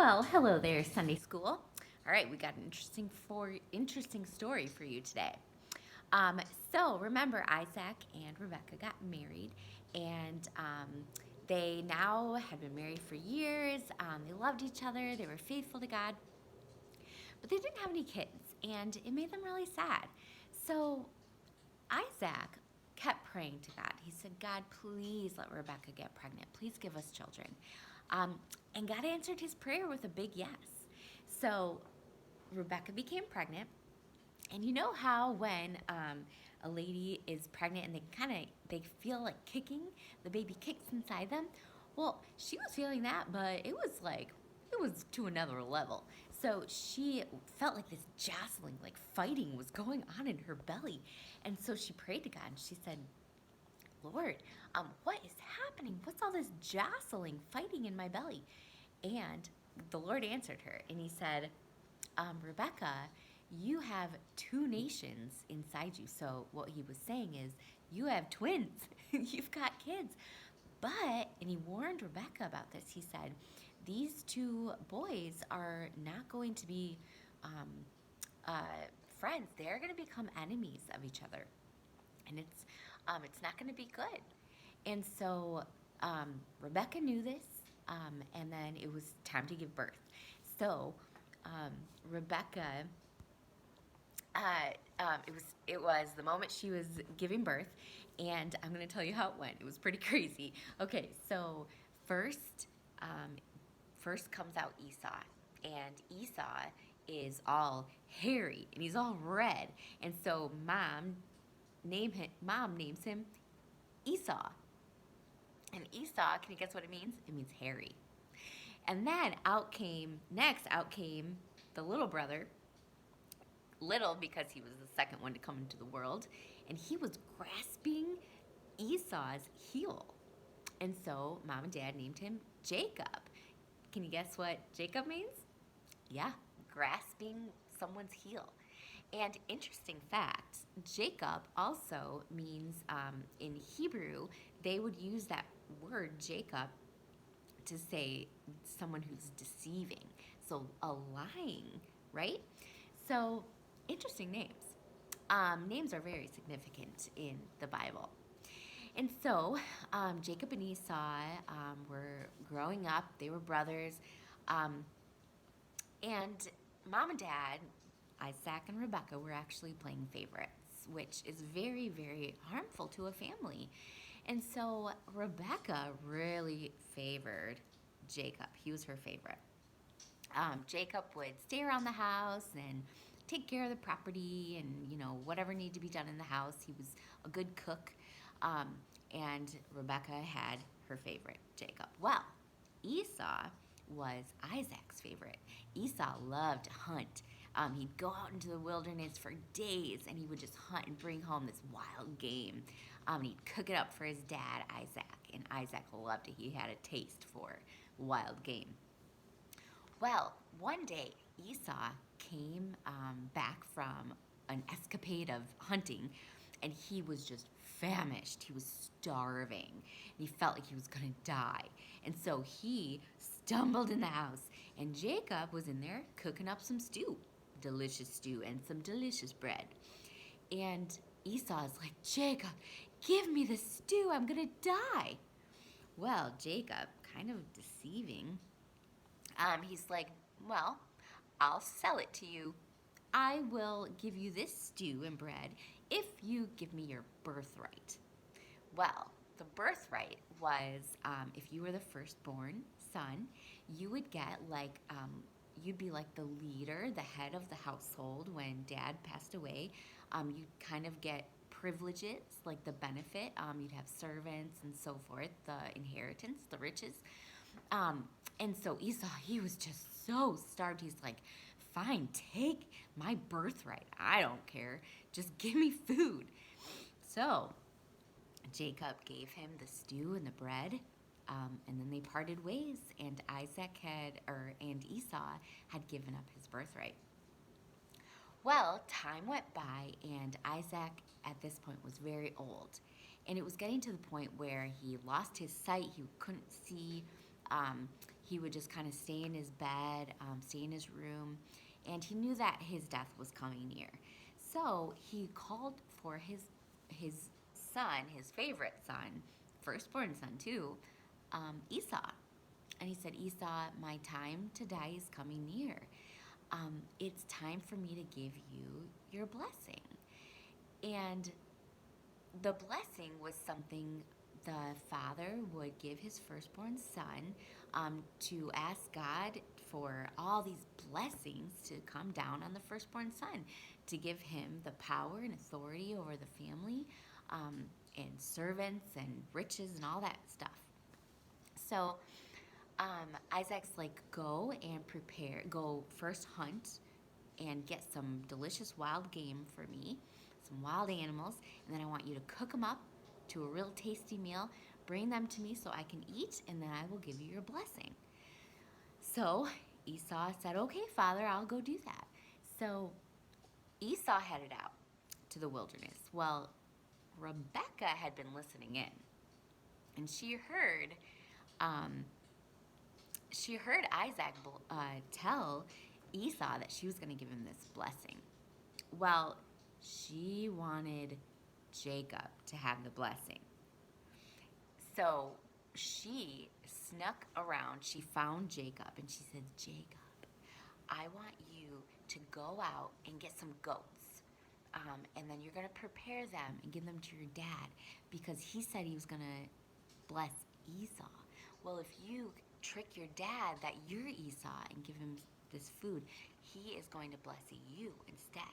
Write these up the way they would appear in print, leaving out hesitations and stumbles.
Well, hello there, Sunday School. All right, we got an interesting story for you today. Um, so remember, Isaac and Rebecca got married, and they now had been married for years. They loved each other. They were faithful to God, but they didn't have any kids, and it made them really sad. So Isaac kept praying to God. He said, God, please let Rebecca get pregnant. Please give us children. Um, and God answered his prayer with a big yes. So Rebecca became pregnant. And you know how when a lady is pregnant and they feel like kicking, the baby kicks inside them? Well, she was feeling that, but it was to another level. So she felt like this jostling, like fighting was going on in her belly. And so she prayed to God and she said, Lord, what is happening? What's all this jostling, fighting in my belly? And the Lord answered her and he said, Rebecca, you have two nations inside you. So what he was saying is, you have twins. You've got kids. But, and he warned Rebecca about this, he said, these two boys are not going to be um, uh, friends. They're going to become enemies of each other. And it's not going to be good. And so Rebecca knew this, and then it was time to give birth. So Rebecca, it was the moment she was giving birth, and I'm going to tell you how it went. It was pretty crazy. Okay, so first, um, first comes out Esau, and Esau is all hairy and he's all red, and so mom names him Esau. And Esau, can you guess what it means? It means hairy. And then out came the little brother, little because he was the second one to come into the world, and he was grasping Esau's heel. And so mom and dad named him Jacob. Can you guess what Jacob means? Yeah, grasping someone's heel. And interesting fact, Jacob also means, in Hebrew, they would use that word Jacob to say someone who's deceiving. So a lying, right? So interesting names. Names are very significant in the Bible. And so Jacob and Esau were growing up. They were brothers. Um, and mom and dad, Isaac and Rebecca, were actually playing favorites, which is very, very harmful to a family. And so Rebecca really favored Jacob. He was her favorite. Jacob would stay around the house and take care of the property and whatever needed to be done in the house. He was a good cook, um, and Rebecca had her favorite, Jacob. Well, Esau was Isaac's favorite. Esau loved to hunt. He'd go out into the wilderness for days and he would just hunt and bring home this wild game. And he'd cook it up for his dad, Isaac, and Isaac loved it. He had a taste for wild game. Well, one day Esau came back from an escapade of hunting, and he was just famished. He was starving. He felt like he was going to die. And so he stumbled in the house, and Jacob was in there cooking up some stew, delicious stew, and some delicious bread. And Esau's like, Jacob, give me the stew. I'm going to die. Well, Jacob, kind of deceiving, he's like, well, I'll sell it to you. I will give you this stew and bread if you give me your birthright. Well, the birthright was if you were the firstborn son, you would get you'd be like the leader, the head of the household when dad passed away. You'd kind of get privileges, like the benefit. You'd have servants and so forth, the inheritance, the riches. And so Esau, he was just so starved. He's like, fine, take my birthright. I don't care. Just give me food. So Jacob gave him the stew and the bread, and then they parted ways. And and Esau had given up his birthright. Well, time went by, and Isaac at this point was very old. And it was getting to the point where he lost his sight. He couldn't see. he would just kind of stay in his bed, stay in his room, and he knew that his death was coming near. So he called for his son, his favorite son, firstborn son too, Esau. And he said, Esau, my time to die is coming near. It's time for me to give you your blessing. And the blessing was something the father would give his firstborn son, to ask God for all these blessings to come down on the firstborn son, to give him the power and authority over the family, and servants and riches and all that stuff. So Isaac's like, go and prepare, go first hunt and get some delicious wild game for me, some wild animals, and then I want you to cook them up to a real tasty meal. Bring them to me so I can eat, and then I will give you your blessing. So Esau said, okay, Father, I'll go do that. So Esau headed out to the wilderness. Well, Rebecca had been listening in, and um, she heard Isaac tell Esau that she was going to give him this blessing. Well, she wanted Jacob to have the blessing. So she snuck around. She found Jacob and she said, Jacob, I want you to go out and get some goats. And then you're going to prepare them and give them to your dad because he said he was going to bless Esau. Well, if you trick your dad that you're Esau and give him this food, he is going to bless you instead.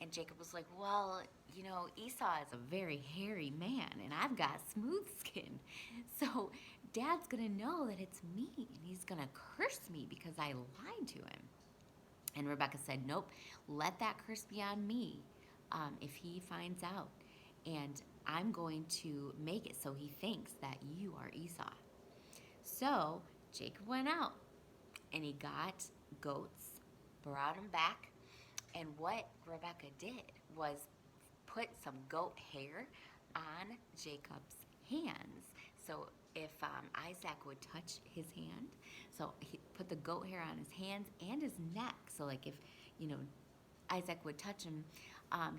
And Jacob was like, well, Esau is a very hairy man, and I've got smooth skin. So Dad's going to know that it's me, and he's going to curse me because I lied to him. And Rebecca said, nope, let that curse be on me if he finds out. And I'm going to make it so he thinks that you are Esau. So Jacob went out, and he got goats, brought them back. And what Rebecca did was put some goat hair on Jacob's hands. So if Isaac would touch his hand, so he put the goat hair on his hands and his neck. So like if, Isaac would touch him,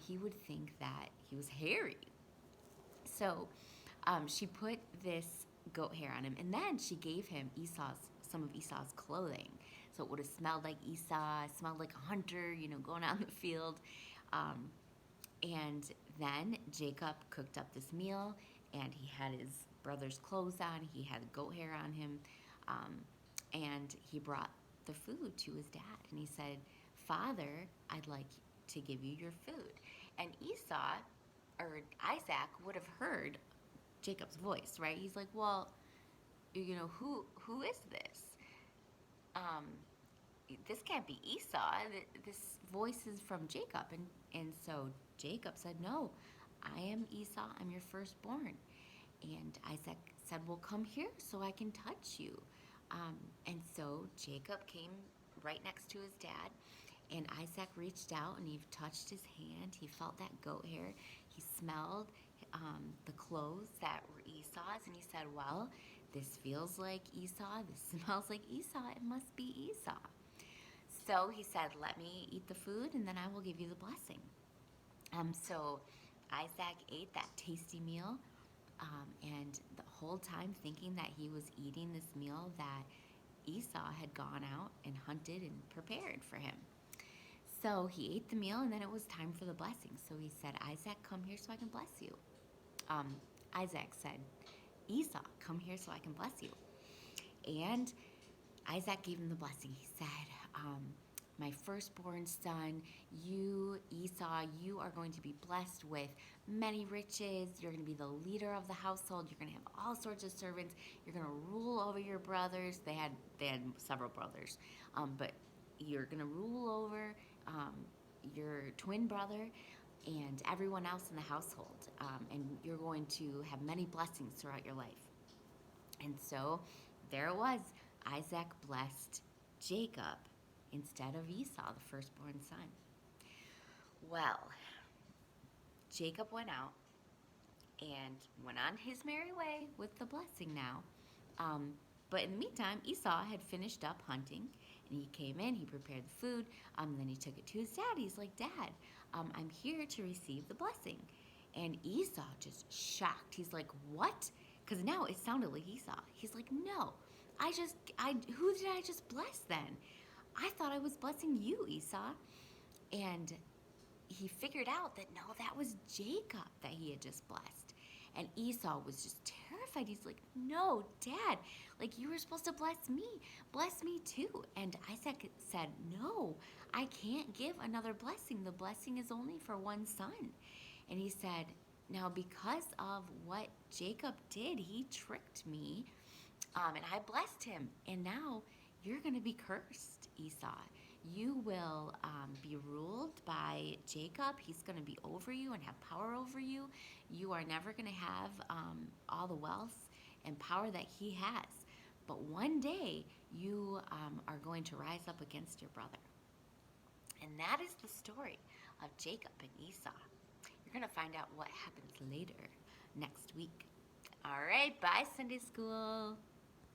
he would think that he was hairy. So she put this goat hair on him, and then she gave him some of Esau's clothing. So it would have smelled like Esau, smelled like a hunter, going out in the field. And then Jacob cooked up this meal, and he had his brother's clothes on. He had goat hair on him, and he brought the food to his dad. And he said, Father, I'd like to give you your food. And Isaac would have heard Jacob's voice, right? He's like, well, who is this? This can't be Esau. This voice is from Jacob. And so Jacob said, no, I am Esau. I'm your firstborn. And Isaac said, well, come here so I can touch you. And so Jacob came right next to his dad. And Isaac reached out and he touched his hand. He felt that goat hair. He smelled the clothes that were Esau's. And he said, well, this feels like Esau. This smells like Esau. It must be Esau. So he said, let me eat the food and then I will give you the blessing. So Isaac ate that tasty meal, and the whole time thinking that he was eating this meal that Esau had gone out and hunted and prepared for him. So he ate the meal, and then it was time for the blessing. So he said, Isaac, come here so I can bless you. Isaac said, Esau, come here so I can bless you. And Isaac gave him the blessing. He said, my firstborn son, you, Esau, you are going to be blessed with many riches. You're going to be the leader of the household. You're going to have all sorts of servants. You're going to rule over your brothers. They had several brothers, but you're going to rule over your twin brother and everyone else in the household, and you're going to have many blessings throughout your life. And so there it was. Isaac blessed Jacob instead of Esau, the firstborn son. Well, Jacob went out and went on his merry way with the blessing now. But in the meantime, Esau had finished up hunting, and he came in, he prepared the food, then he took it to his dad. He's like, Dad, I'm here to receive the blessing. And Esau just shocked. He's like, what? Because now it sounded like Esau. He's like, no, who did I just bless then? I thought I was blessing you, Esau. And he figured out that no, that was Jacob that he had just blessed. And Esau was just terrified. He's like, no, Dad, like you were supposed to bless me too. And Isaac said, no, I can't give another blessing. The blessing is only for one son. And he said, now because of what Jacob did, he tricked me, and I blessed him. And now you're going to be cursed, Esau. You will be ruled by Jacob. He's going to be over you and have power over you. You are never going to have all the wealth and power that he has. But one day, you are going to rise up against your brother. And that is the story of Jacob and Esau. You're going to find out what happens later next week. All right, bye, Sunday School.